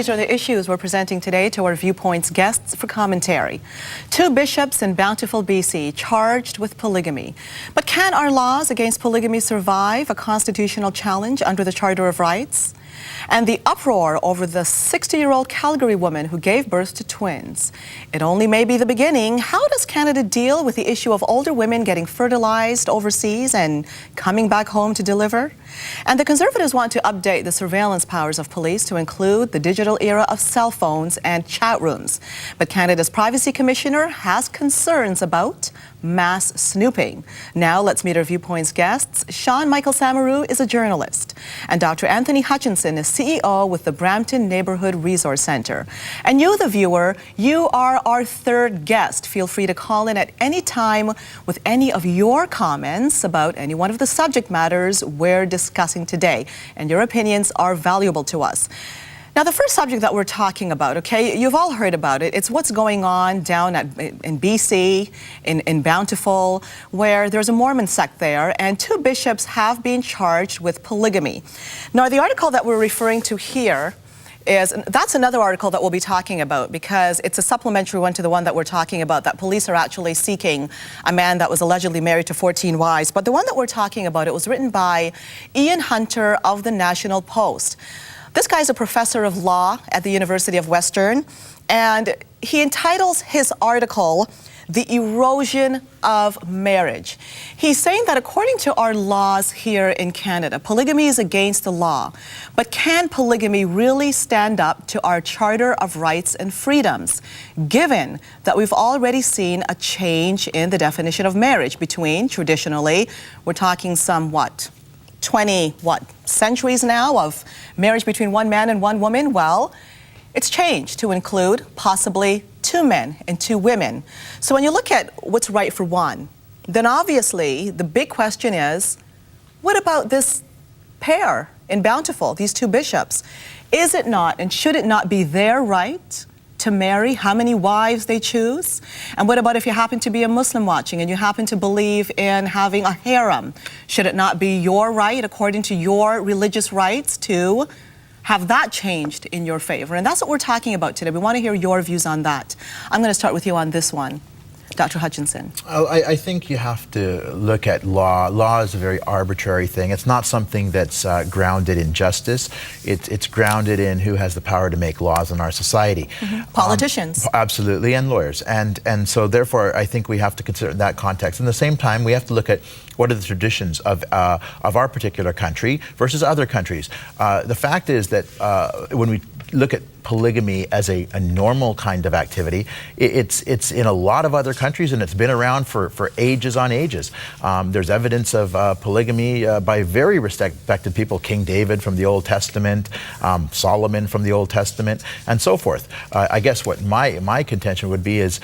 these are the issues we're presenting today to our Viewpoints guests for commentary. 2 bishops in Bountiful, BC, charged with polygamy. But can our laws against polygamy survive a constitutional challenge under the Charter of Rights? And the uproar over the 60-year-old Calgary woman who gave birth to twins. It only may be the beginning. How does Canada deal with the issue of older women getting fertilized overseas and coming back home to deliver? And the Conservatives want to update the surveillance powers of police to include the digital era of cell phones and chat rooms. But Canada's Privacy Commissioner has concerns about mass snooping. Now let's meet our Viewpoints guests. Sean Michael Samaru is a journalist, and Dr. Anthony Hutchinson is CEO with the Brampton Neighbourhood Resource Centre. And you, the viewer, you are our third guest. Feel free to call in at any time with any of your comments about any one of the subject matters we're discussing today, and your opinions are valuable to us. Now, the first subject that we're talking about, okay, you've all heard about it. It's what's going on down in BC, in Bountiful, where there's a Mormon sect there, and 2 bishops have been charged with polygamy. Now, the article that we're referring to here that's another article that we'll be talking about, because it's a supplementary one to the one that we're talking about, that police are actually seeking a man that was allegedly married to 14 wives. But the one that we're talking about, it was written by Ian Hunter of the National Post. This guy's a professor of law at the University of Western, and he entitles his article, "The Erosion of Marriage." He's saying that according to our laws here in Canada, polygamy is against the law. But can polygamy really stand up to our Charter of Rights and Freedoms, given that we've already seen a change in the definition of marriage between, traditionally, we're talking some, 20 centuries now of marriage between one man and one woman? Well, it's changed to include possibly 2 men and 2 women. So when you look at what's right for one, then obviously the big question is, what about this pair in Bountiful, these 2 bishops? Is it not and should it not be their right to marry how many wives they choose? And what about if you happen to be a Muslim watching and you happen to believe in having a harem? Should it not be your right, according to your religious rights, to have that changed in your favor? And that's what we're talking about today. We want to hear your views on that. I'm going to start with you on this one, Dr. Hutchinson. I think you have to look at law. Law is a very arbitrary thing. It's not something that's grounded in justice. It's grounded in who has the power to make laws in our society. Politicians. Absolutely, and lawyers. And so therefore, I think we have to consider that context. In the same time, we have to look at what are the traditions of our particular country versus other countries. The fact is that when we look at polygamy as a normal kind of activity, it's in a lot of other countries, and it's been around for ages on ages. There's evidence of polygamy by very respected people, King David from the Old Testament, Solomon from the Old Testament, and so forth. I guess what my contention would be is,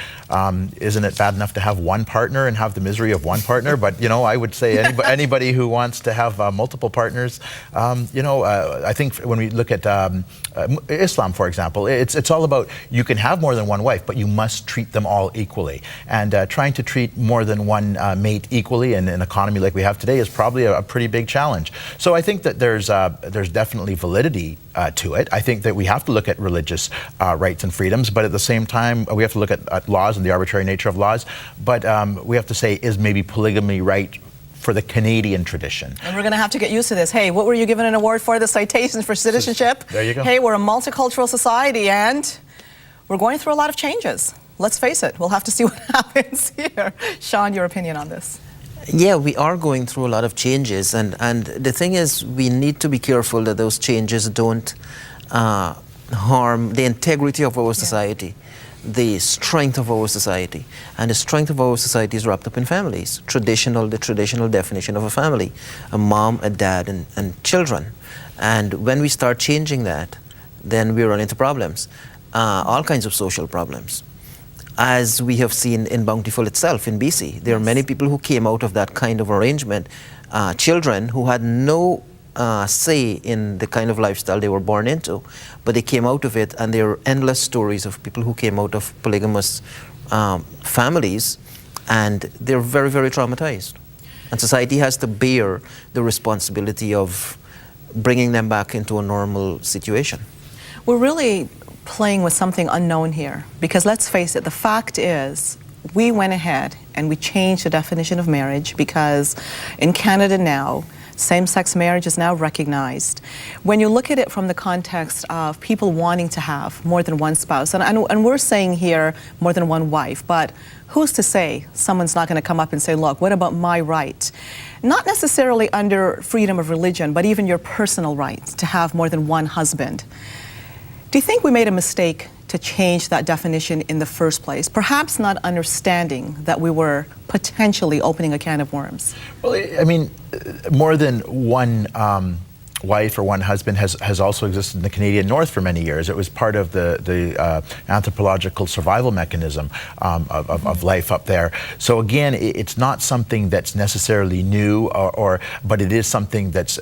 isn't it bad enough to have one partner and have the misery of one partner? But, you know, I would say anybody who wants to have multiple partners, I think when we look at Islam, for example, it's all about, you can have more than one wife, but you must treat them all equally. And trying to treat more than one mate equally in an economy like we have today is probably a pretty big challenge. So I think that there's definitely validity to it. I think that we have to look at religious rights and freedoms, but at the same time, we have to look at laws and the arbitrary nature of laws. But we have to say, is maybe polygamy right for the Canadian tradition? And we're going to have to get used to this. Hey, what were you given an award for? The Citations for Citizenship. There you go. Hey, we're a multicultural society, and we're going through a lot of changes. Let's face it, we'll have to see what happens here. Sean, your opinion on this? Yeah, we are going through a lot of changes, and the thing is, we need to be careful that those changes don't harm the integrity of our society, the strength of our society. And the strength of our society is wrapped up in families. The traditional definition of a family: a mom, a dad, and children. And when we start changing that, then we run into problems, all kinds of social problems. As we have seen in Bountiful itself, in BC, there are many people who came out of that kind of arrangement, children who had no say in the kind of lifestyle they were born into, but they came out of it, and there are endless stories of people who came out of polygamous families, and they're very, very traumatized. And society has to bear the responsibility of bringing them back into a normal situation. We're really playing with something unknown here, because let's face it, the fact is we went ahead and we changed the definition of marriage, because in Canada now, same-sex marriage is now recognized. When you look at it from the context of people wanting to have more than one spouse, and we're saying here more than one wife, but who's to say someone's not going to come up and say, look, what about my right? Not necessarily under freedom of religion, but even your personal right to have more than one husband. Do you think we made a mistake to change that definition in the first place, perhaps not understanding that we were potentially opening a can of worms? Well, I mean, more than one wife or one husband has also existed in the Canadian North for many years. It was part of the anthropological survival mechanism of life up there. So again, it's not something that's necessarily new, but it is something that's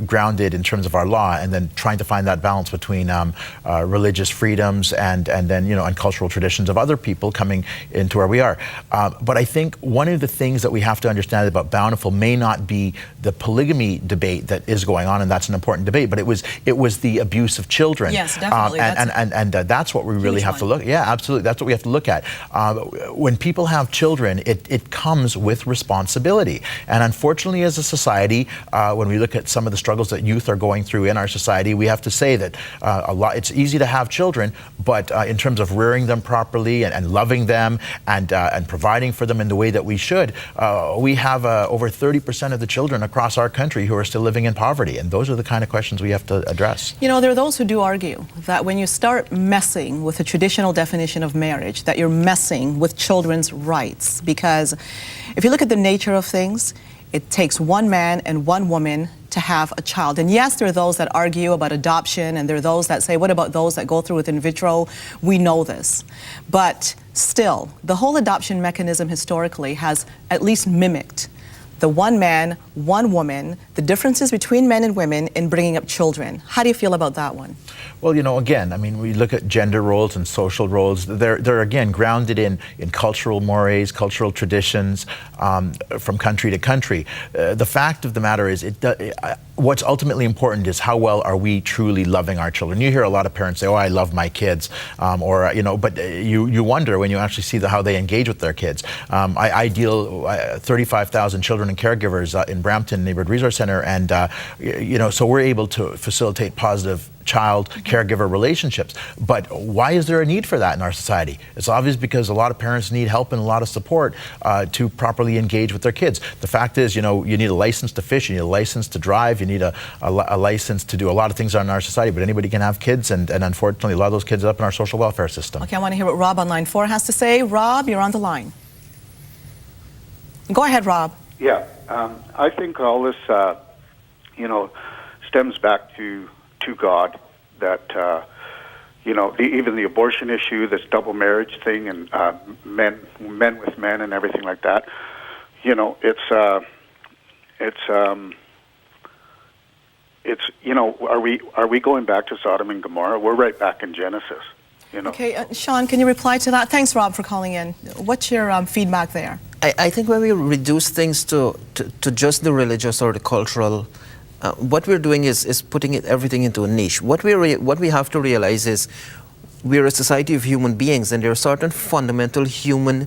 grounded in terms of our law, and then trying to find that balance between religious freedoms and then and cultural traditions of other people coming into where we are. But I think one of the things that we have to understand about Bountiful may not be the polygamy debate that is going on, and that's an important debate, but it was the abuse of children. Yes, definitely. That's what we really have to look. Yeah, absolutely. That's what we have to look at. When people have children, it comes with responsibility, and unfortunately, as a society, when we look at some of the struggles that youth are going through in our society, we have to say that it's easy to have children, but in terms of rearing them properly and loving them and providing for them in the way that we should, we have over 30% of the children across our country who are still living in poverty, and those are the kind of questions we have to address. There are those who do argue that when you start messing with the traditional definition of marriage, that you're messing with children's rights, because if you look at the nature of things, it takes one man and one woman to have a child. And yes, there are those that argue about adoption, and there are those that say, what about those that go through with in vitro? We know this. But still, the whole adoption mechanism historically has at least mimicked the one man, one woman, the differences between men and women in bringing up children. How do you feel about that one? Well, again, I mean, we look at gender roles and social roles. They're again grounded in cultural mores, cultural traditions from country to country. The fact of the matter is, what's ultimately important is how well are we truly loving our children. You hear a lot of parents say, "Oh, I love my kids," but you wonder when you actually see how they engage with their kids. I deal 35,000 children and caregivers in Brampton Neighborhood Resource Center, and so we're able to facilitate positive child caregiver relationships. But why is there a need for that in our society? It's obvious because a lot of parents need help and a lot of support to properly engage with their kids. The fact is, you need a license to fish, you need a license to drive, you need a license to do a lot of things in our society, but anybody can have kids, and unfortunately a lot of those kids end up in our social welfare system. Okay, I want to hear what Rob on line 4 has to say. Rob, you're on the line. Go ahead, Rob. Yeah, I think all this, stems back to God, that even the abortion issue, this double marriage thing, and men with men and everything like that. Are we going back to Sodom and Gomorrah? We're right back in Genesis. Okay, Sean, can you reply to that? Thanks, Rob, for calling in. What's your feedback there? I think when we reduce things to just the religious or the cultural, what we're doing is putting everything into a niche. What we have to realize is we're a society of human beings, and there are certain fundamental human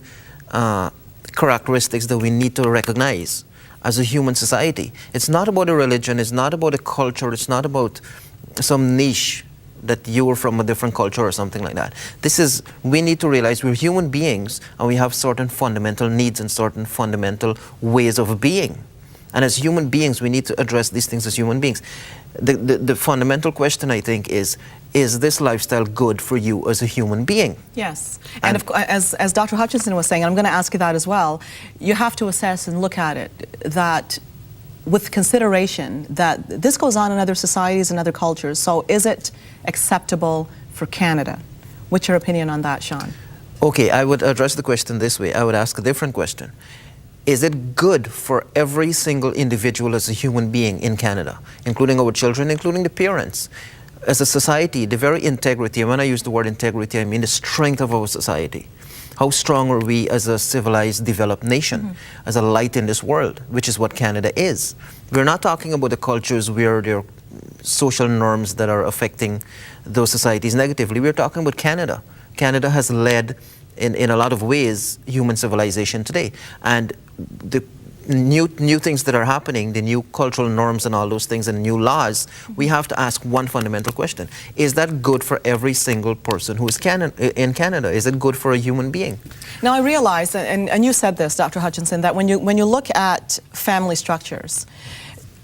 characteristics that we need to recognize as a human society. It's not about a religion, it's not about a culture, it's not about some niche that you were from a different culture or something like that. We need to realize we're human beings, and we have certain fundamental needs and certain fundamental ways of being. And as human beings, we need to address these things as human beings. The fundamental question, I think, is this lifestyle good for you as a human being? Yes. And as Dr. Hutchinson was saying, and I'm going to ask you that as well, you have to assess and look at it that with consideration that this goes on in other societies and other cultures. So is it acceptable for Canada? What's your opinion on that, Sean? Okay, I would address the question this way. I would ask a different question. Is it good for every single individual as a human being in Canada, including our children, including the parents? As a society, the very integrity, and when I use the word integrity, I mean the strength of our society. How strong are we as a civilized, developed nation, as a light in this world, which is what Canada is. We're not talking about the cultures where there are social norms that are affecting those societies negatively. We're talking about Canada. Canada has led, in a lot of ways, human civilization today. And the new things that are happening, the new cultural norms and all those things and new laws, we have to ask one fundamental question. Is that good for every single person who is in Canada? Is it good for a human being? Now I realize, and you said this, Dr. Hutchinson, that when you look at family structures,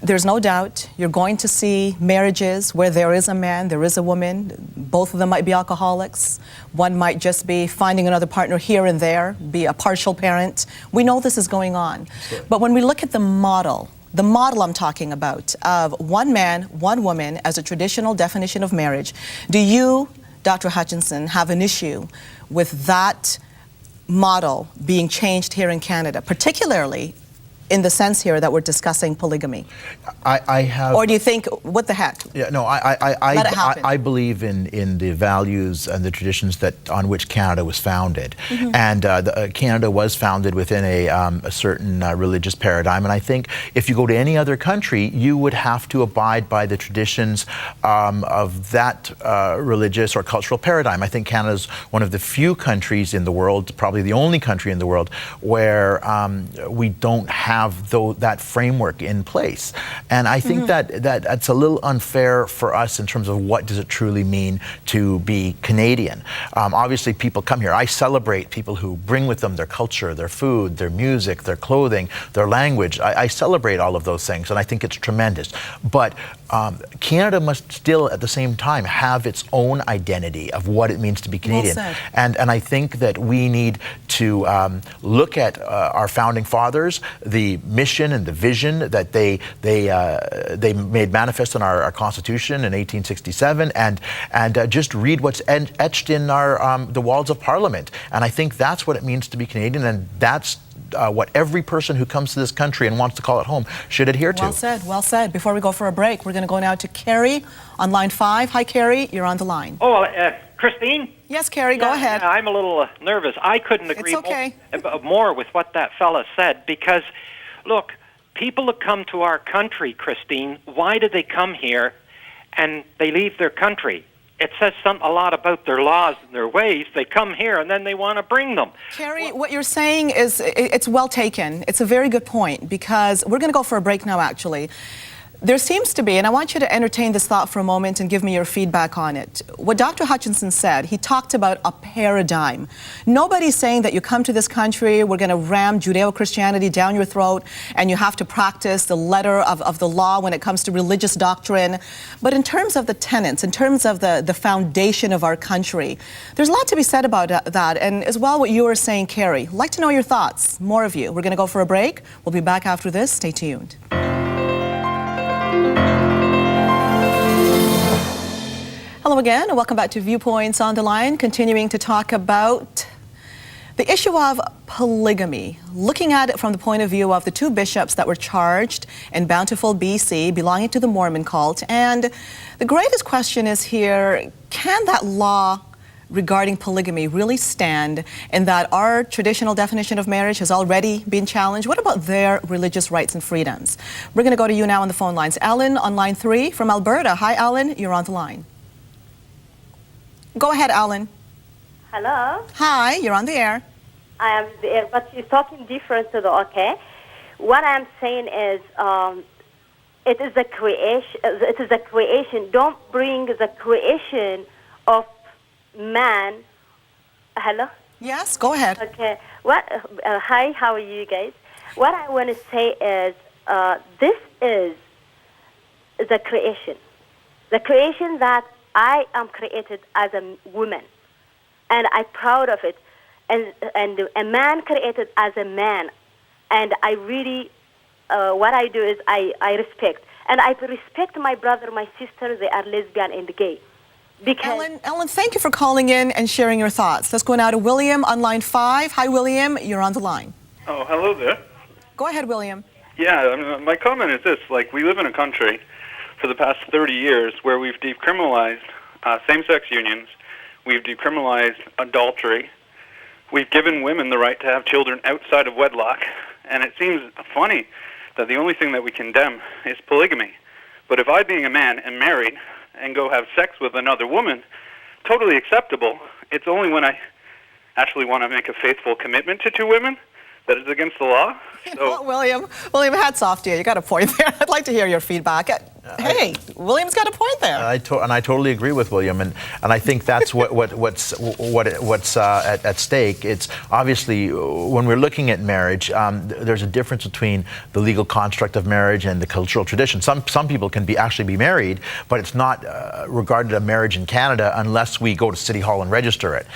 there's no doubt you're going to see marriages where there is a man, there is a woman. Both of them might be alcoholics. One might just be finding another partner here and there, be a partial parent. We know this is going on. Sure. But when we look at the model I'm talking about of one man, one woman as a traditional definition of marriage, do you, Dr. Hutchinson, have an issue with that model being changed here in Canada, particularly in the sense here that we're discussing polygamy? I have. Or do you think, what the heck? Yeah, no, I believe in the values and the traditions that on which Canada was founded, and Canada was founded within a certain religious paradigm. And I think if you go to any other country, you would have to abide by the traditions of that religious or cultural paradigm. I think Canada is one of the few countries in the world, probably the only country in the world, where we don't have that framework in place. And I think that's a little unfair for us in terms of what does it truly mean to be Canadian. Obviously, people come here. I celebrate people who bring with them their culture, their food, their music, their clothing, their language. I celebrate all of those things, and I think it's tremendous. But Canada must still, at the same time, have its own identity of what it means to be Canadian. Well said. And I think that we need to look at our founding fathers, the mission and the vision that they made manifest in our Constitution in 1867, and just read what's etched in the walls of Parliament. And I think that's what it means to be Canadian, and that's what every person who comes to this country and wants to call it home should adhere to. Well said, well said. Before we go for a break, we're going to go now to Carrie on line 5. Hi, Carrie, you're on the line. Oh, Christine? Yes, Carrie, go ahead. Yeah, I'm a little nervous. I couldn't agree more with what that fella said, because, look, people that come to our country, Christine, why do they come here and they leave their country? It says a lot about their laws and their ways. They come here and then they want to bring them. Carrie, what you're saying is, it's well taken. It's a very good point, because we're going to go for a break now, actually. There seems to be, and I want you to entertain this thought for a moment and give me your feedback on it. What Dr. Hutchinson said, he talked about a paradigm. Nobody's saying that you come to this country, we're going to ram Judeo-Christianity down your throat, and you have to practice the letter of the law when it comes to religious doctrine. But in terms of the tenets, in terms of the foundation of our country, there's a lot to be said about that. And as well, what you were saying, Carrie, I'd like to know your thoughts, more of you. We're going to go for a break. We'll be back after this. Stay tuned. Hello again, and welcome back to Viewpoints on the Line, continuing to talk about the issue of polygamy, looking at it from the point of view of the 2 bishops that were charged in Bountiful, BC, belonging to the Mormon cult. And the greatest question is here, can that law regarding polygamy really stand in that our traditional definition of marriage has already been challenged? What about their religious rights and freedoms? We're going to go to you now on the phone lines. Alan on line 3 from Alberta. Hi, Alan, you're on the line. Go ahead, Alan. Hello? Hi, you're on the air. I am there, but you're talking different to the, okay? What I'm saying is, it is a creation. It is a creation. Don't bring the creation of man. Hello? Yes, go ahead. Okay. Hi, how are you guys? What I want to say is, this is the creation. The creation that I am created as a woman, and I'm proud of it. And a man created as a man, and I really, what I do is I respect. And I respect my brother, my sister, they are lesbian and gay. Because Ellen, thank you for calling in and sharing your thoughts. Let's go now to William on line 5. Hi, William, you're on the line. Oh, hello there. Go ahead, William. Yeah, I mean, my comment is this, like, we live in a country for the past 30 years where we've decriminalized same-sex unions, we've decriminalized adultery, we've given women the right to have children outside of wedlock, and it seems funny that the only thing that we condemn is polygamy. But if I, being a man, am married and go have sex with another woman, totally acceptable. It's only when I actually want to make a faithful commitment to two women that is against the law. So, William, hats off to you. You got a point there. I'd like to hear your feedback. Hey, William's got a point there. And I totally agree with William, and I think that's what's at stake. It's obviously when we're looking at marriage, there's a difference between the legal construct of marriage and the cultural tradition. Some people can actually be married, but it's not regarded a marriage in Canada unless we go to City Hall and register it.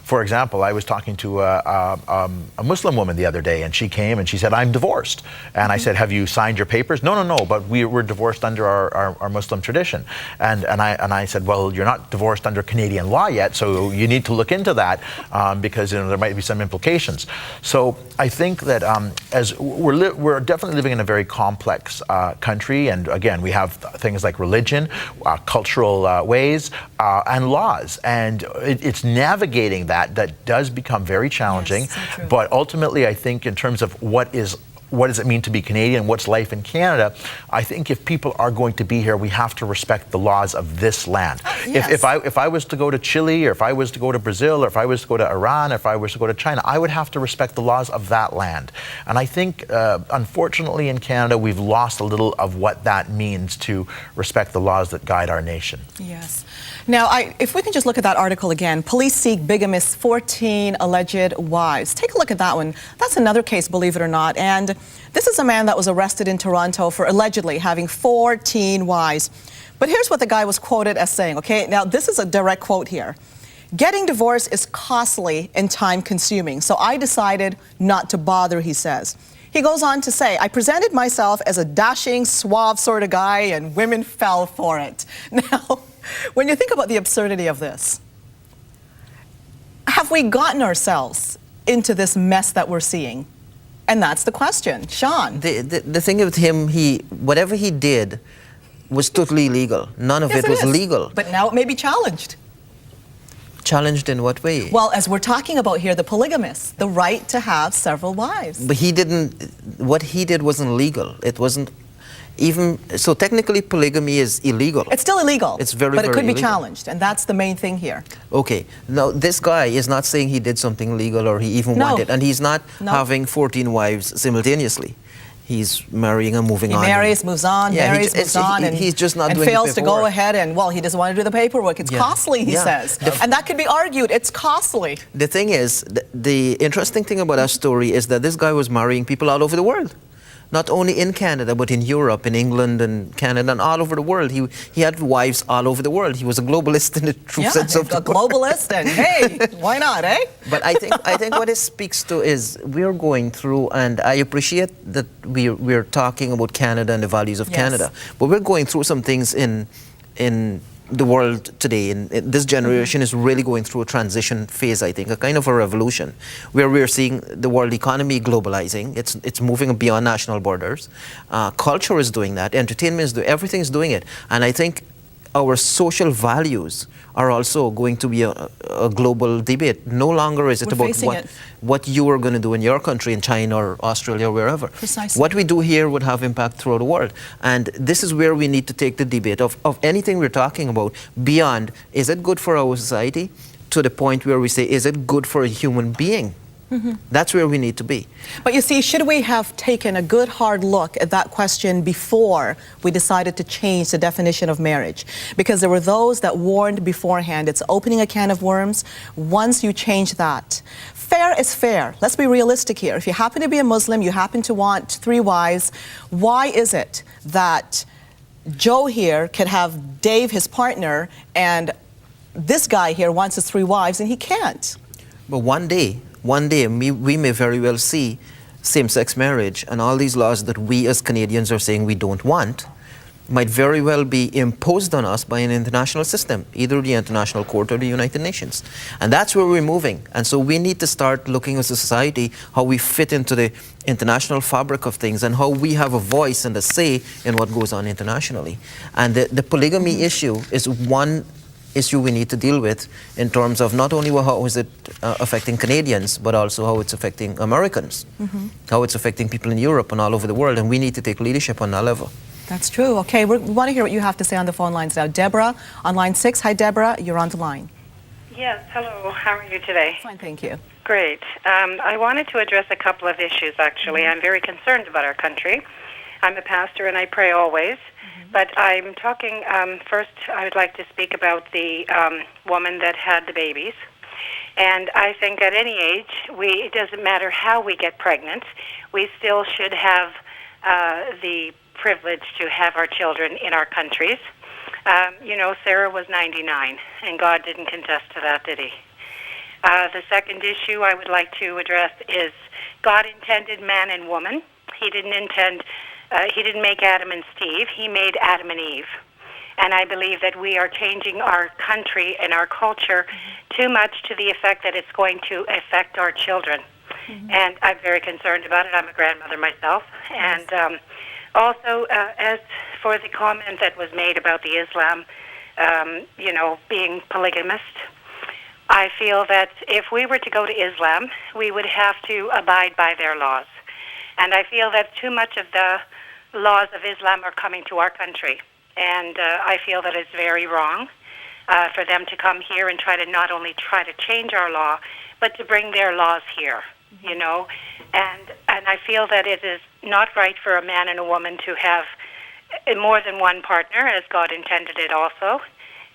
For example, I was talking to a Muslim woman the other day, and she came and she said, "I'm divorced," and I said, "Have you signed your papers?" No, but we're divorced under our Muslim tradition. And I said, "Well, you're not divorced under Canadian law yet, so you need to look into that because there might be some implications." So I think that as we're definitely living in a very complex country, and again, we have things like religion, cultural ways, and laws, and it's navigating that does become very challenging. Yes, so true. But ultimately, I think in terms of what does it mean to be Canadian? What's life in Canada? I think if people are going to be here, we have to respect the laws of this land. Yes. If I was to go to Chile, or if I was to go to Brazil, or if I was to go to Iran, or if I was to go to China, I would have to respect the laws of that land. And I think, unfortunately, in Canada, we've lost a little of what that means to respect the laws that guide our nation. Yes. Now, if we can just look at that article again, police seek bigamist 14 alleged wives. Take a look at that one. That's another case, believe it or not. And this is a man that was arrested in Toronto for allegedly having 14 wives. But here's what the guy was quoted as saying, okay? Now, this is a direct quote here. "Getting divorced is costly and time-consuming, so I decided not to bother," he says. He goes on to say, "I presented myself as a dashing, suave sort of guy, and women fell for it." Now, when you think about the absurdity of this, have we gotten ourselves into this mess that we're seeing? And that's the question. Sean. The thing with him, whatever he did was totally illegal. None of Yes, it was is. legal. But now it may be challenged. Challenged in what way? Well, as we're talking about here, the polygamist, the right to have several wives. But what he did wasn't legal. It wasn't even, so technically polygamy is illegal. It's still illegal. It's very, but it very could be illegal. challenged, and that's the main thing here. Okay, now this guy is not saying he did something legal or he even No. wanted, and he's not No. having 14 wives simultaneously. He's marrying and moving on. He marries, moves on, Yeah, marries, moves on, and he's just not and doing the fails to go paperwork. ahead and, well, he doesn't want to do the paperwork. It's Yeah. costly, he Yeah. says. And that could be argued. It's costly. The thing is, the interesting thing about our story is that this guy was marrying people all over the world. Not only in Canada, but in Europe, in England, and Canada, and all over the world. He had wives all over the world. He was a globalist in the true sense of the a globalist, and hey, why not, eh? But I think what it speaks to is we're going through, and I appreciate that we're talking about Canada and the values of Yes. Canada, but we're going through some things in the world today, and this generation is really going through a transition phase, I think, a kind of a revolution, where we're seeing the world economy globalizing. It's moving beyond national borders. Culture is doing that. Entertainment is doing, everything is doing it. And I think our social values are also going to be a global debate. No longer is it We're about facing it. what you are going to do in your country, in China or Australia or wherever. Precisely. What we do here would have impact throughout the world. And this is where we need to take the debate of anything we're talking about beyond, is it good for our society, to the point where we say, is it good for a human being? That's where we need to be. But you see, should we have taken a good hard look at that question before we decided to change the definition of marriage? Because there were those that warned beforehand, it's opening a can of worms once you change that. Fair is fair. Let's be realistic here. If you happen to be a Muslim, you happen to want 3 wives, why is it that Joe here can have Dave, his partner, and this guy here wants his 3 wives and he can't? But one day, we may very well see same-sex marriage and all these laws that we as Canadians are saying we don't want might very well be imposed on us by an international system, either the International Court or the United Nations. And that's where we're moving. And so we need to start looking as a society how we fit into the international fabric of things and how we have a voice and a say in what goes on internationally. And the polygamy issue is one issue we need to deal with in terms of not only how is it affecting Canadians, but also how it's affecting Americans, how it's affecting people in Europe and all over the world, and we need to take leadership on that level. That's true. Okay, we want to hear what you have to say on the phone lines now. Deborah on line 6. Hi, Deborah. You're on the line. Yes, hello. How are you today? Fine, thank you. Great. I wanted to address a couple of issues, actually. I'm very concerned about our country. I'm a pastor and I pray always. But I'm talking, first I would like to speak about the woman that had the babies. And I think at any age, it doesn't matter how we get pregnant, we still should have the privilege to have our children in our countries. You know, Sarah was 99, and God didn't contest to that, did he? The second issue I would like to address is God intended man and woman. He didn't make Adam and Steve. He made Adam and Eve. And I believe that we are changing our country and our culture too much to the effect that it's going to affect our children. And I'm very concerned about it. I'm a grandmother myself. And also, as for the comment that was made about the Islam, you know, being polygamist, I feel that if we were to go to Islam, we would have to abide by their laws. And I feel that too much of the laws of Islam are coming to our country. And I feel that it's very wrong for them to come here and not only try to change our law, but to bring their laws here, you know. And I feel that it is not right for a man and a woman to have more than one partner, as God intended it also,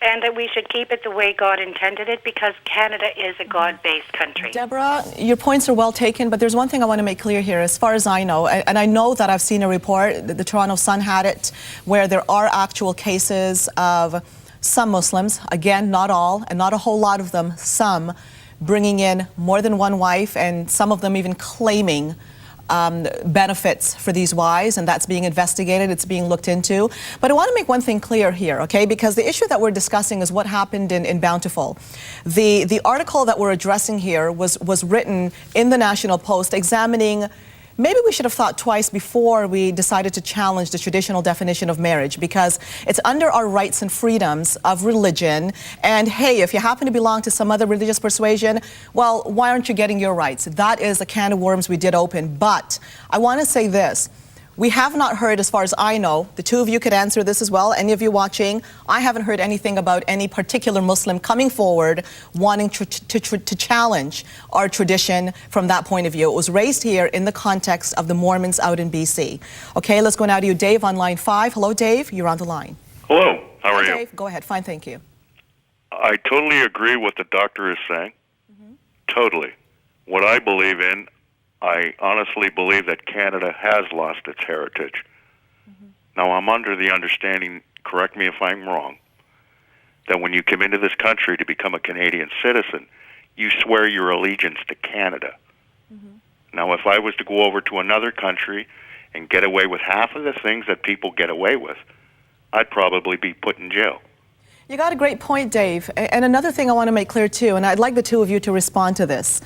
and that we should keep it the way God intended it, because Canada is a God-based country. Deborah, your points are well taken, but there's one thing I want to make clear here. As far as I know, and I know that I've seen a report, the Toronto Sun had it, where there are actual cases of some Muslims, again, not all, and not a whole lot of them, some, bringing in more than one wife, and some of them even claiming benefits for these wives, and that's being investigated, it's being looked into. But I want to make one thing clear here, okay, because the issue that we're discussing is what happened in Bountiful. The article that we're addressing here was written in the National Post examining maybe we should have thought twice before we decided to challenge the traditional definition of marriage, because it's under our rights and freedoms of religion. And hey, if you happen to belong to some other religious persuasion, well, why aren't you getting your rights? That is a can of worms we did open. But I want to say this. We have not heard, as far as I know, the two of you could answer this as well, any of you watching, I haven't heard anything about any particular Muslim coming forward wanting to challenge our tradition from that point of view. It was raised here in the context of the Mormons out in BC. Okay, let's go now to you, Dave, on line 5. Hello, Dave, you're on the line. Hello, how are you? Dave, go ahead, fine, thank you. I totally agree with what the doctor is saying. Totally. What I believe in, I honestly believe that Canada has lost its heritage. Now, I'm under the understanding, correct me if I'm wrong, that when you come into this country to become a Canadian citizen, you swear your allegiance to Canada. Now, if I was to go over to another country and get away with half of the things that people get away with, I'd probably be put in jail. You got a great point, Dave. And another thing I want to make clear, too, and I'd like the two of you to respond to this.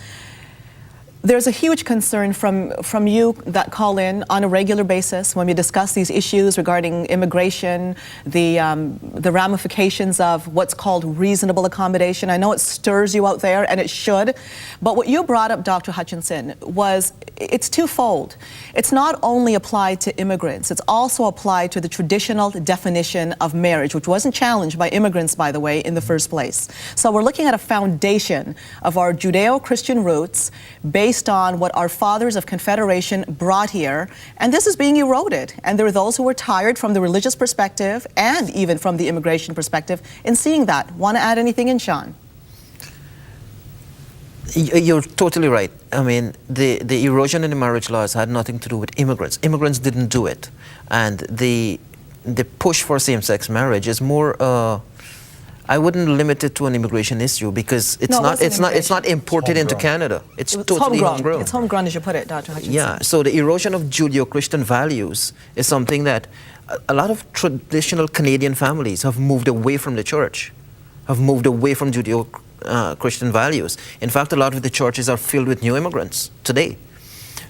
There's a huge concern from you that call in on a regular basis when we discuss these issues regarding immigration, the ramifications of what's called reasonable accommodation. I know it stirs you out there, and it should. But what you brought up, Dr. Hutchinson, was it's twofold. It's not only applied to immigrants, it's also applied to the traditional definition of marriage, which wasn't challenged by immigrants, by the way, in the first place. So we're looking at a foundation of our Judeo-Christian roots based on what our fathers of Confederation brought here, and this is being eroded. And there are those who are tired from the religious perspective and even from the immigration perspective in seeing that. Want to add anything in, Sean? You're totally right. I mean, the erosion in the marriage laws had nothing to do with immigrants. Immigrants didn't do it. And the push for same-sex marriage is more, I wouldn't limit it to an immigration issue, because it's not imported into Canada. It's totally homegrown. It's homegrown, as you put it, Dr. Hutchinson. Yeah, so the erosion of Judeo-Christian values is something that a lot of traditional Canadian families have moved away from the church, have moved away from Judeo-Christian values. In fact, a lot of the churches are filled with new immigrants today.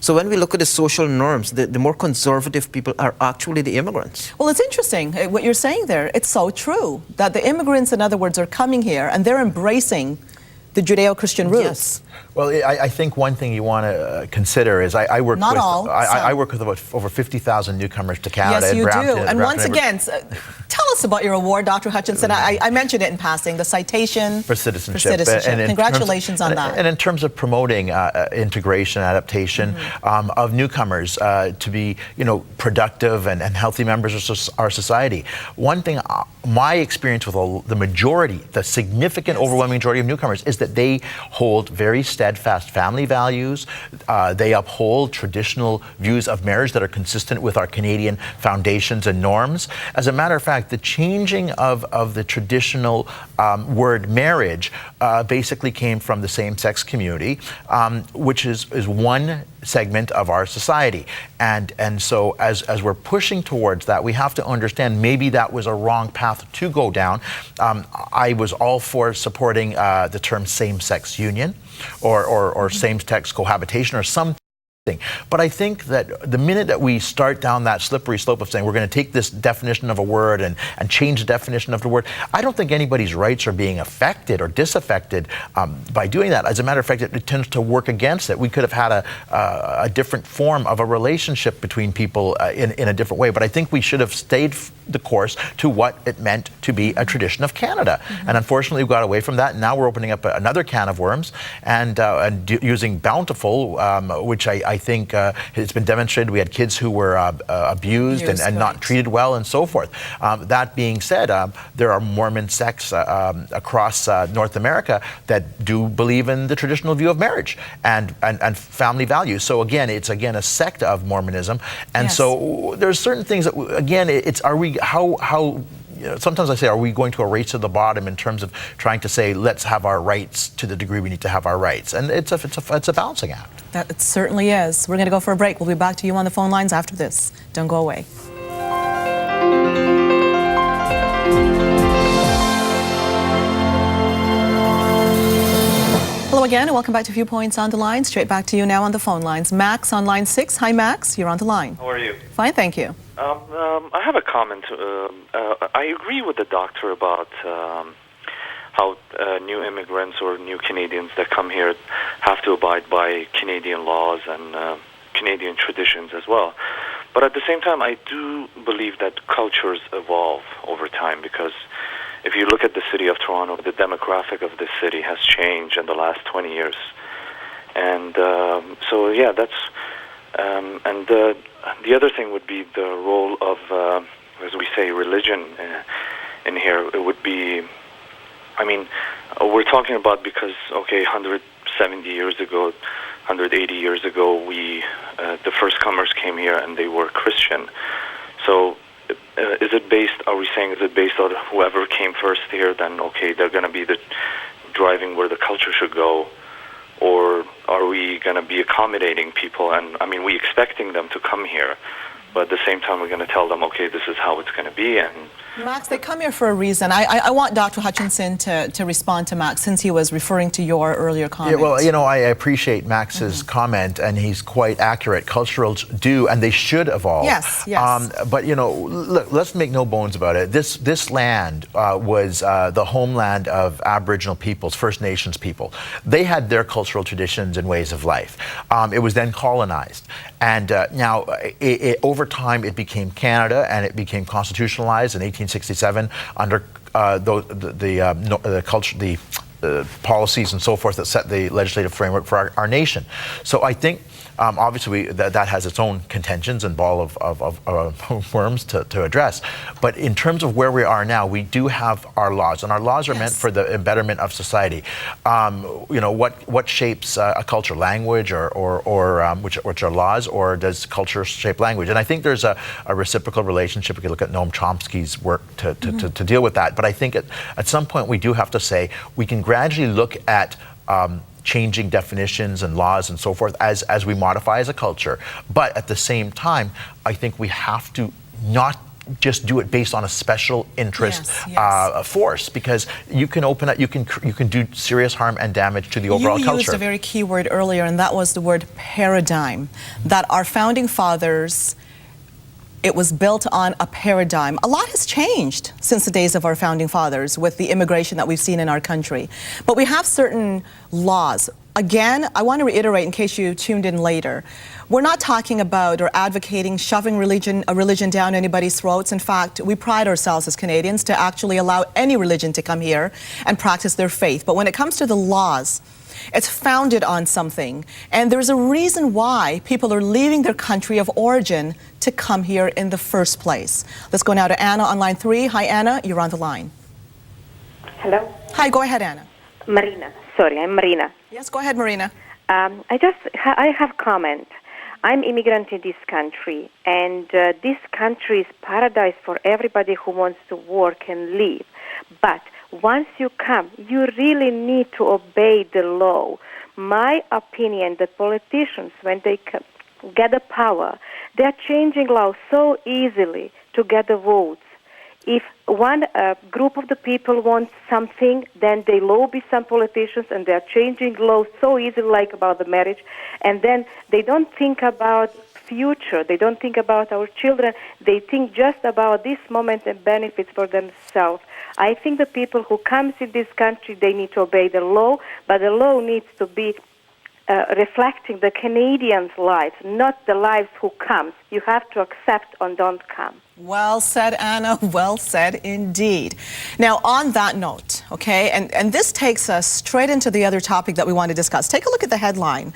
So when we look at the social norms, the more conservative people are actually the immigrants. Well, it's interesting what you're saying there. It's so true that the immigrants, in other words, are coming here and they're embracing the Judeo-Christian roots. Yes. Well, I think one thing you want to consider is I work Not with all, I work with about over 50,000 newcomers to Canada. Yes, you in Brampton, do. And once again, tell us about your award, Dr. Hutchinson. I mentioned it in passing, the citation for citizenship. And congratulations on that. And in terms of promoting integration, adaptation of newcomers to be, productive and healthy members of our society. One thing, my experience with the majority, the significant, overwhelming majority of newcomers is that they hold very steadfast family values. They uphold traditional views of marriage that are consistent with our Canadian foundations and norms. As a matter of fact, the changing of the traditional word marriage basically came from the same-sex community, which is one segment of our society. And so as we're pushing towards that, we have to understand maybe that was a wrong path to go down. I was all for supporting the term same-sex union or same-sex cohabitation or something. But I think that the minute that we start down that slippery slope of saying we're going to take this definition of a word and change the definition of the word, I don't think anybody's rights are being affected or disaffected by doing that. As a matter of fact, it tends to work against it. We could have had a different form of a relationship between people in a different way. But I think we should have stayed the course to what it meant to be a tradition of Canada. And unfortunately, we got away from that. And now we're opening up another can of worms and using bountiful, which I think it's been demonstrated. We had kids who were abused and not treated well and so forth. That being said, there are Mormon sects across North America that do believe in the traditional view of marriage and family values. So again, it's a sect of Mormonism. And so there's certain things that, again, sometimes I say, are we going to a race to the bottom in terms of trying to say, let's have our rights to the degree we need to have our rights? And it's a balancing act. That it certainly is. We're going to go for a break. We'll be back to you on the phone lines after this. Don't go away. Hello again, and welcome back to Viewpoints on the Line. Straight back to you now on the phone lines. Max on line 6. Hi, Max. You're on the line. How are you? Fine, thank you. I have a comment. I agree with the doctor about how new immigrants or new Canadians that come here have to abide by Canadian laws and Canadian traditions as well. But at the same time, I do believe that cultures evolve over time, because if you look at the city of Toronto, the demographic of the city has changed in the last 20 years. And so, yeah, that's... and the other thing would be the role of, as we say, religion in here. It would be... I mean, we're talking about because, 170 years ago, 180 years ago, the first comers came here and they were Christian. So is it based on whoever came first here, then, they're going to be the driving where the culture should go? Or are we going to be accommodating people? And, I mean, we expecting them to come here, but at the same time, we're going to tell them, this is how it's going to be. And Max, they come here for a reason. I want Dr. Hutchinson to respond to Max, since he was referring to your earlier comment. Yeah, well, I appreciate Max's comment, and he's quite accurate. Cultures do, and they should evolve. Yes. But, look, let's make no bones about it. This land was the homeland of Aboriginal peoples, First Nations people. They had their cultural traditions and ways of life. It was then colonized. And now, over time, it became Canada, and it became constitutionalized in 1867 under the culture, the policies and so forth that set the legislative framework for our nation. So I think obviously that has its own contentions and ball of worms to address. But in terms of where we are now, we do have our laws, and our laws are meant for the betterment of society. What shapes a culture? Language or which are laws, or does culture shape language? And I think there's a reciprocal relationship. We can look at Noam Chomsky's work to deal with that. But I think at some point we do have to say we can gradually look at changing definitions and laws and so forth as we modify as a culture. But at the same time, I think we have to not just do it based on a special interest force, because you can open up, you can do serious harm and damage to the overall culture. You used a very key word earlier, and that was the word paradigm, that our founding fathers It was built on a paradigm. A lot has changed since the days of our founding fathers with the immigration that we've seen in our country. But we have certain laws. Again, I want to reiterate in case you tuned in later, we're not talking about or advocating shoving a religion down anybody's throats. In fact, we pride ourselves as Canadians to actually allow any religion to come here and practice their faith. But when it comes to the laws, it's founded on something. And there's a reason why people are leaving their country of origin to come here in the first place. Let's go now to Anna on line 3. Hi, Anna, you're on the line. Hello? Hi, go ahead, Anna. Marina. Sorry, I'm Marina. Yes, go ahead, Marina. I have comment. I'm immigrant in this country, and this country is paradise for everybody who wants to work and live. But once you come, you really need to obey the law. My opinion, the politicians, when they get the power, they're changing law so easily to get the votes. If one group of the people wants something, then they lobby some politicians and they're changing laws so easily, like about the marriage, and then they don't think about future, they don't think about our children, they think just about this moment and benefits for themselves. I think the people who comes in this country, they need to obey the law, but the law needs to be reflecting the Canadians' lives, not the lives who comes. You have to accept and don't come. Well said, Anna. Well said indeed. Now, on that note, okay, and this takes us straight into the other topic that we want to discuss. Take a look at the headline.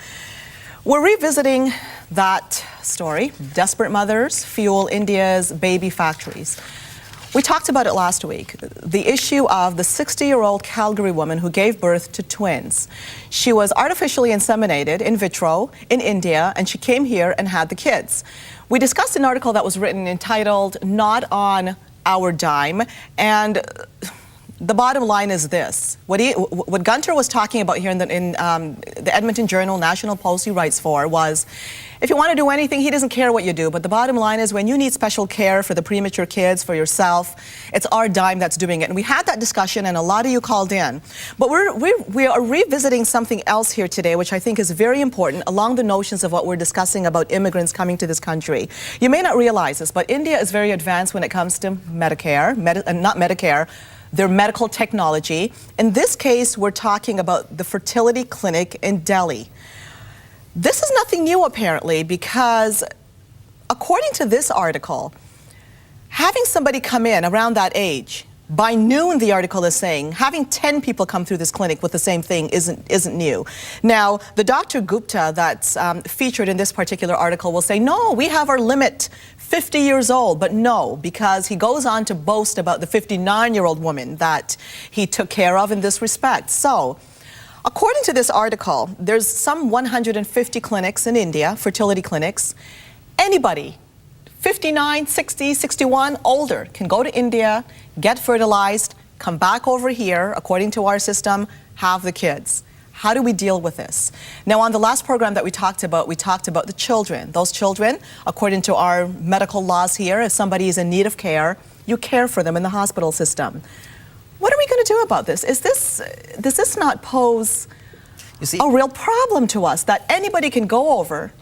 We're revisiting that story. Desperate mothers fuel India's baby factories. We talked about it last week, the issue of the 60-year-old Calgary woman who gave birth to twins. She was artificially inseminated in vitro in India, and she came here and had the kids. We discussed an article that was written entitled Not on Our Dime, and the bottom line is this. What Gunter was talking about here in the Edmonton Journal, National Post he writes for, was if you want to do anything, he doesn't care what you do. But the bottom line is when you need special care for the premature kids, for yourself, it's our dime that's doing it. And we had that discussion and a lot of you called in. But we are revisiting something else here today, which I think is very important along the notions of what we're discussing about immigrants coming to this country. You may not realize this, but India is very advanced when it comes to Medicare, not Medicare, their medical technology. In this case, we're talking about the fertility clinic in Delhi. This is nothing new, apparently, because according to this article, having somebody come in around that age, by noon, the article is saying, having 10 people come through this clinic with the same thing isn't new. Now, the Dr. Gupta that's featured in this particular article will say, no, we have our limit, 50 years old. But no, because he goes on to boast about the 59-year-old woman that he took care of in this respect. So, according to this article, there's some 150 clinics in India, fertility clinics. Anybody, 59, 60, 61, older, can go to India, get fertilized, come back over here, according to our system, have the kids. How do we deal with this? Now, on the last program that we talked about the children. Those children, according to our medical laws here, if somebody is in need of care, you care for them in the hospital system. What are we going to do about this? Does this not pose a real problem to us that anybody can go over,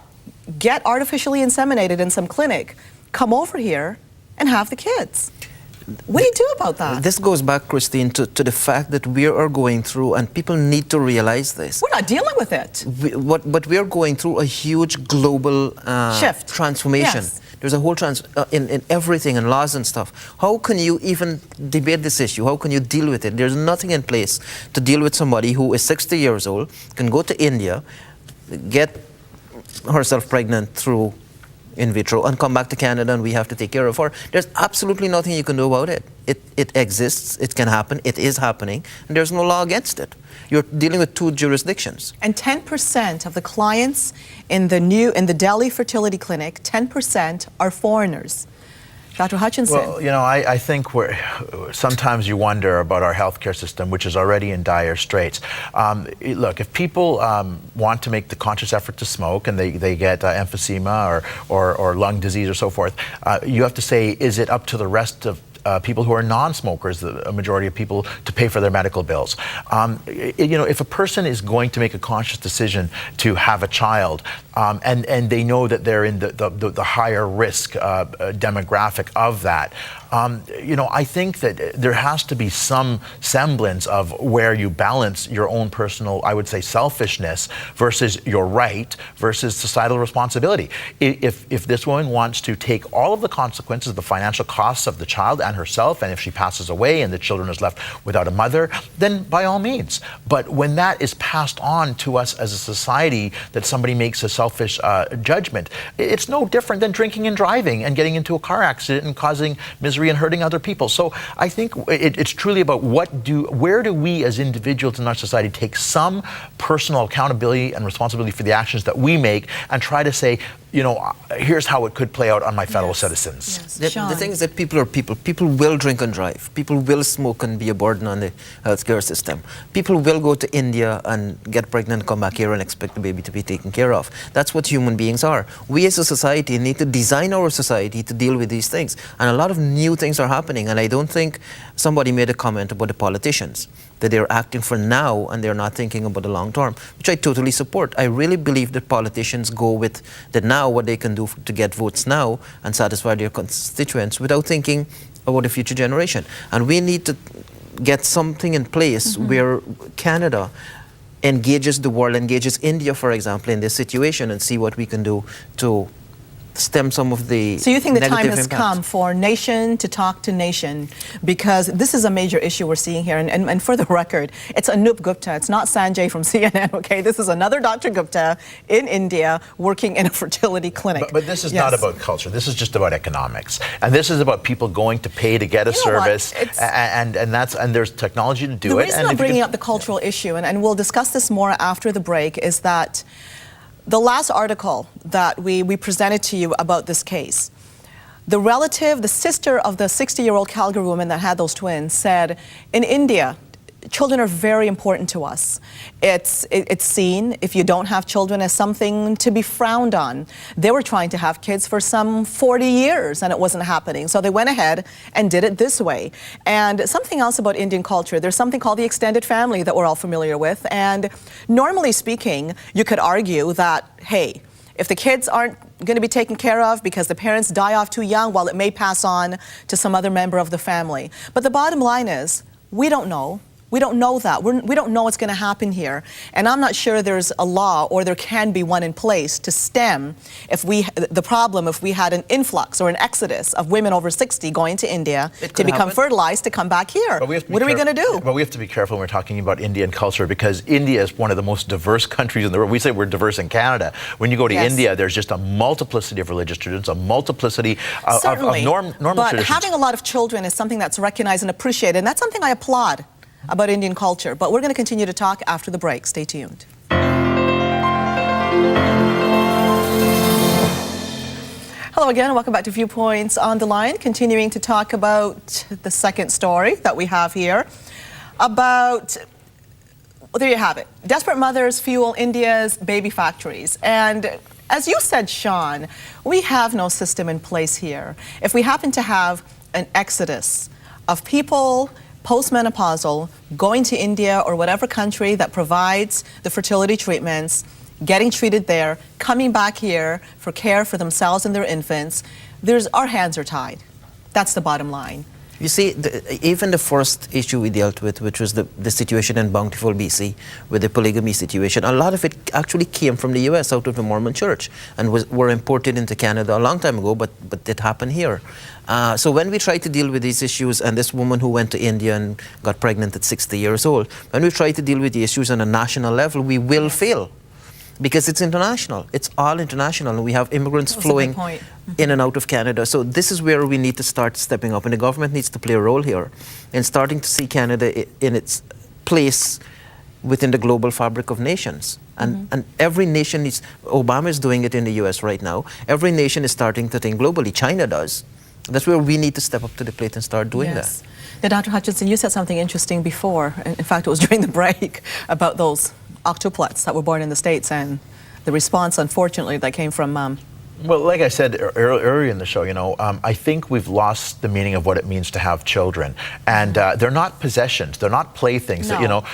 get artificially inseminated in some clinic, come over here and have the kids? What do you do about that? This goes back, Christine, to the fact that we are going through, and people need to realize this. We're not dealing with it. But we are going through a huge global shift, transformation. Yes. There's a whole in everything and laws and stuff. How can you even debate this issue? How can you deal with it? There's nothing in place to deal with somebody who is 60 years old, can go to India, get herself pregnant through in vitro, and come back to Canada, and we have to take care of her. There's absolutely nothing you can do about it. It exists, it can happen, it is happening, and there's no law against it. You're dealing with two jurisdictions. And 10% of the clients in the Delhi fertility clinic, 10% are foreigners. Dr. Hutchinson. Well, you know, I think sometimes you wonder about our healthcare system, which is already in dire straits. Look, if people want to make the conscious effort to smoke and they get emphysema or lung disease or so forth, you have to say, is it up to the rest of people who are non-smokers, a majority of people, to pay for their medical bills. If a person is going to make a conscious decision to have a child, and they know that they're in the higher risk demographic of that, I think that there has to be some semblance of where you balance your own personal, I would say, selfishness versus your right versus societal responsibility. If this woman wants to take all of the consequences, the financial costs of the child and herself, and if she passes away and the children is left without a mother, then by all means. But when that is passed on to us as a society, that somebody makes a selfish judgment, it's no different than drinking and driving and getting into a car accident and causing misery and hurting other people. So I think it's truly about where do we as individuals in our society take some personal accountability and responsibility for the actions that we make and try to say, here's how it could play out on my fellow citizens. Yes. The thing is that people are people. People will drink and drive. People will smoke and be a burden on the healthcare system. People will go to India and get pregnant and come back here and expect the baby to be taken care of. That's what human beings are. We as a society need to design our society to deal with these things. And a lot of new things are happening. And I don't think somebody made a comment about the politicians, that they're acting for now and they're not thinking about the long term, which I totally support. I really believe that politicians go with the now, what they can do to get votes now and satisfy their constituents without thinking about the future generation. And we need to get something in place where Canada engages the world, engages India, for example, in this situation and see what we can do to stem some of the So you think the time has impacts. come for nation to talk to nation, because this is a major issue we're seeing here. And for the record, it's Anup Gupta. It's not Sanjay from CNN, okay? This is another Dr. Gupta in India working in a fertility clinic. But this is not about culture. This is just about economics. And this is about people going to pay to get a service. And there's technology to do it. The reason I'm bringing up the cultural issue, and we'll discuss this more after the break, is that the last article that we presented to you about this case, the relative, the sister of the 60-year-old Calgary woman that had those twins said, in India, children are very important to us. It's seen, if you don't have children, as something to be frowned on. They were trying to have kids for some 40 years and it wasn't happening. So they went ahead and did it this way. And something else about Indian culture, there's something called the extended family that we're all familiar with. And normally speaking, you could argue that, hey, if the kids aren't going to be taken care of because the parents die off too young, well, it may pass on to some other member of the family. But the bottom line is, we don't know. We don't know that. We don't know what's going to happen here. And I'm not sure there's a law, or there can be one in place to stem the problem if we had an influx or an exodus of women over 60 going to India to become fertilized to come back here. What are we going to do? But we have to be careful when we're talking about Indian culture, because India is one of the most diverse countries in the world. We say we're diverse in Canada. When you go to India, there's just a multiplicity of religious traditions, a multiplicity of normal traditions. But having a lot of children is something that's recognized and appreciated, and that's something I applaud about Indian culture. But we're going to continue to talk after the break. Stay tuned. Hello again, welcome back to Viewpoints on the Line. Continuing to talk about the second story that we have here about, well, there you have it. Desperate mothers fuel India's baby factories. And as you said, Sean, we have no system in place here. If we happen to have an exodus of people postmenopausal, going to India or whatever country that provides the fertility treatments, getting treated there, coming back here for care for themselves and their infants, our hands are tied. That's the bottom line. You see, even the first issue we dealt with, which was the situation in Bountiful, BC, with the polygamy situation, a lot of it actually came from the U.S., out of the Mormon Church, and were imported into Canada a long time ago, but it happened here. So when we try to deal with these issues, and this woman who went to India and got pregnant at 60 years old, when we try to deal with the issues on a national level, we will fail. Because it's international. It's all international. And we have immigrants flowing in and out of Canada. So this is where we need to start stepping up. And the government needs to play a role here in starting to see Canada in its place within the global fabric of nations. And every nation needs, Obama is doing it in the US right now. Every nation is starting to think globally. China does. That's where we need to step up to the plate and start doing that. Now, Dr. Hutchinson, you said something interesting before. In fact, it was during the break about those octuplets that were born in the States, and the response, unfortunately, that came from Well, like I said earlier in the show, I think we've lost the meaning of what it means to have children, and they're not possessions, they're not playthings. No.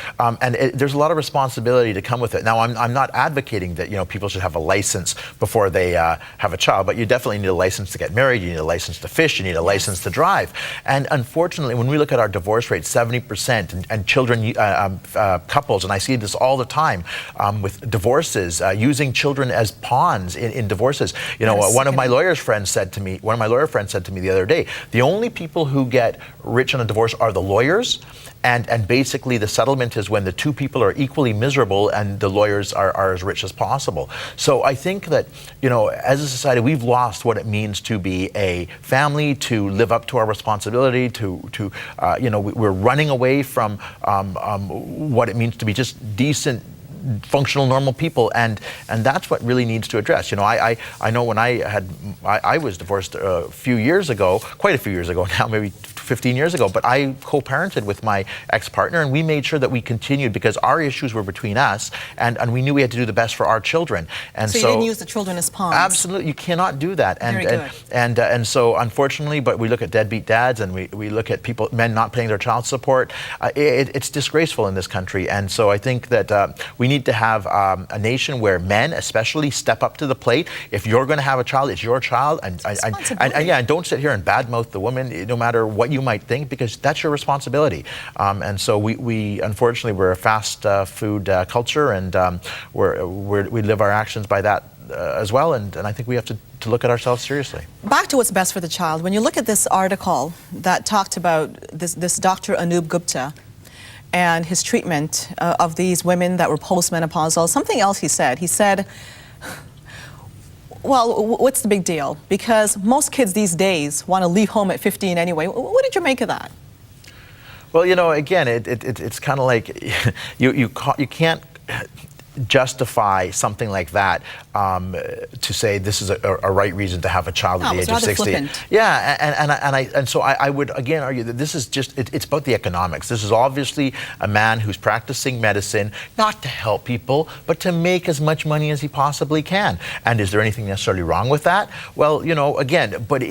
There's a lot of responsibility to come with it. Now, I'm not advocating that people should have a license before they have a child, but you definitely need a license to get married, you need a license to fish, you need a license to drive. And unfortunately, when we look at our divorce rate, 70%, and children couples, and I see this all the time with divorces, using children as pawns in divorces. One of my lawyer friends said to me the other day, the only people who get rich on a divorce are the lawyers, and basically the settlement is when the two people are equally miserable and the lawyers are as rich as possible. So I think that, as a society, we've lost what it means to be a family, to live up to our responsibility, we're running away from what it means to be just decent, functional, normal people, and that's what really needs to address. I know when I was divorced a few years ago, quite a few years ago now, maybe 15 years ago, but I co-parented with my ex-partner, and we made sure that we continued because our issues were between us, and we knew we had to do the best for our children. And so you didn't use the children as pawns. Absolutely, you cannot do that. And so unfortunately, but we look at deadbeat dads, and we look at men not paying their child support. It's disgraceful in this country, and so I think that we need to have a nation where men especially step up to the plate. If you're going to have a child, it's your child, and don't sit here and badmouth the woman no matter what you might think, because that's your responsibility. And so we unfortunately, we're a fast food culture, and we live our actions by that as well, and I think we have to look at ourselves seriously. Back to what's best for the child. When you look at this article that talked about this Dr. Anup Gupta and his treatment of these women that were postmenopausal, something else he said, well, what's the big deal? Because most kids these days want to leave home at 15 anyway. What did you make of that? Well, again, it's kind of like you can't justify something like that to say this is a right reason to have a child at the age of 60. Flippant. Yeah, and so I would again argue that this is just it's about the economics. This is obviously a man who's practicing medicine not to help people, but to make as much money as he possibly can. And is there anything necessarily wrong with that? Well, again, but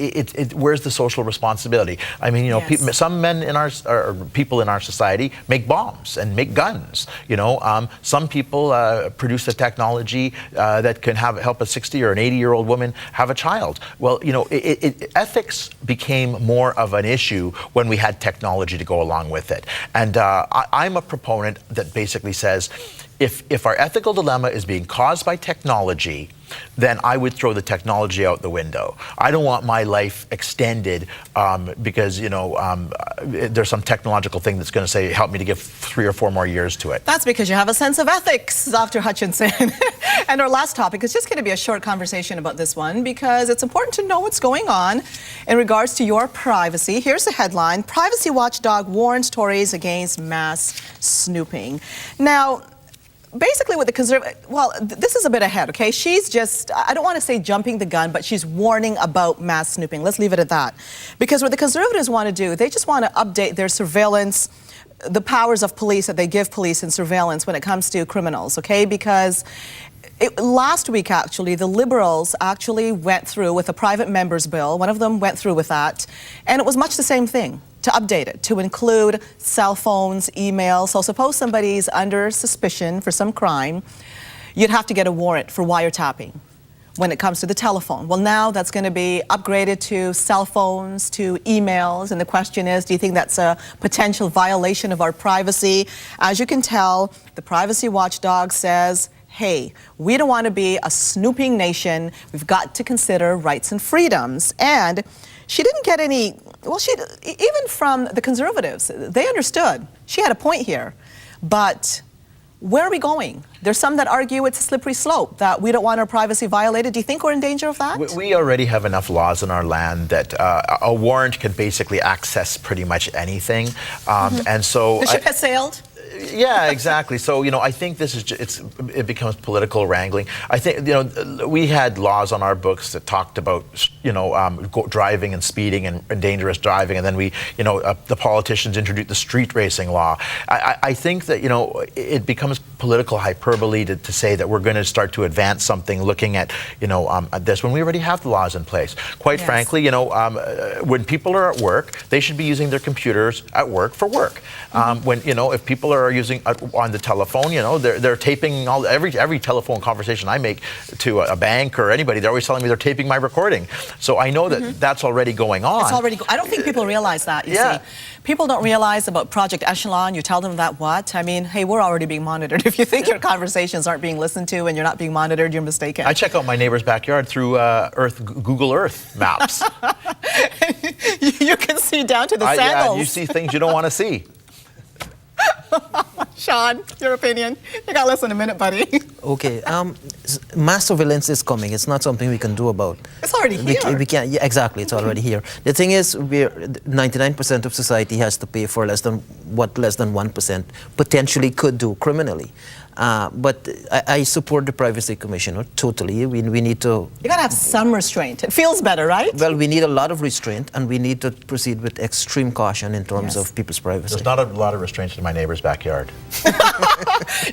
where's the social responsibility? I mean, yes. Some men or people in our society make bombs and make guns. Some people produce a technology that can help a 60 or an 80-year-old woman have a child. Well, ethics became more of an issue when we had technology to go along with it. And I'm a proponent that basically says, if our ethical dilemma is being caused by technology, then I would throw the technology out the window. I don't want my life extended because there's some technological thing that's going to say help me to give 3 or 4 more years to it. That's because you have a sense of ethics, Dr. Hutchinson. And our last topic is just going to be a short conversation about this one because it's important to know what's going on in regards to your privacy. Here's the headline: Privacy Watchdog warns Tories against mass snooping. Now, basically what the conservative, this is a bit ahead, okay? She's just, I don't want to say jumping the gun, but she's warning about mass snooping. Let's leave it at that. Because what the conservatives want to do, they just want to update their surveillance, the powers of police that they give police in surveillance when it comes to criminals, okay? Because last week, actually, the Liberals actually went through with a private members bill. One of them went through with that, and it was much the same thing. To update it, to include cell phones, emails. So suppose somebody's under suspicion for some crime, you'd have to get a warrant for wiretapping when it comes to the telephone. Well, now that's going to be upgraded to cell phones, to emails, and the question is, do you think that's a potential violation of our privacy? As you can tell, the Privacy Watchdog says, hey, we don't want to be a snooping nation. We've got to consider rights and freedoms. And she didn't get any, even from the conservatives, they understood. She had a point here. But where are we going? There's some that argue it's a slippery slope, that we don't want our privacy violated. Do you think we're in danger of that? We already have enough laws in our land that a warrant can basically access pretty much anything. And so... The ship has sailed? Yeah, exactly. So, I think this is it becomes political wrangling. I think, we had laws on our books that talked about, driving and speeding and dangerous driving, and then the politicians introduced the street racing law. I think that, it becomes political hyperbole to say that we're going to start to advance something looking at, this when we already have the laws in place. Quite frankly, when people are at work, they should be using their computers at work for work. When, if people are using on the telephone, they're taping every telephone conversation I make to a bank or anybody, they're always telling me they're taping my recording. So I know that that's already going on. It's already I don't think people realize that, you see. People don't realize about Project Echelon. You tell them that what? I mean, hey, we're already being monitored. If you think your conversations aren't being listened to and you're not being monitored, you're mistaken. I check out my neighbor's backyard through Google Earth maps. You can see down to the sandals. Yeah, you see things you don't want to see. Sean, your opinion. You got less than a minute, buddy. Okay. Mass surveillance is coming. It's not something we can do about. It's already here. We can't. Yeah, exactly. It's already here. The thing is, 99% of society has to pay for less than 1% potentially could do criminally. But I support the Privacy Commissioner totally. We need to... You got to have some restraint. It feels better, right? Well, we need a lot of restraint, and we need to proceed with extreme caution in terms of people's privacy. There's not a lot of restraints in my neighbor's backyard.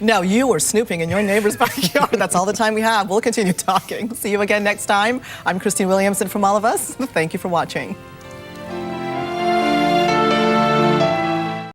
No, you were snooping in your neighbor's backyard. That's all the time we have. We'll continue talking. See you again next time. I'm Christine Williamson from all of us. Thank you for watching.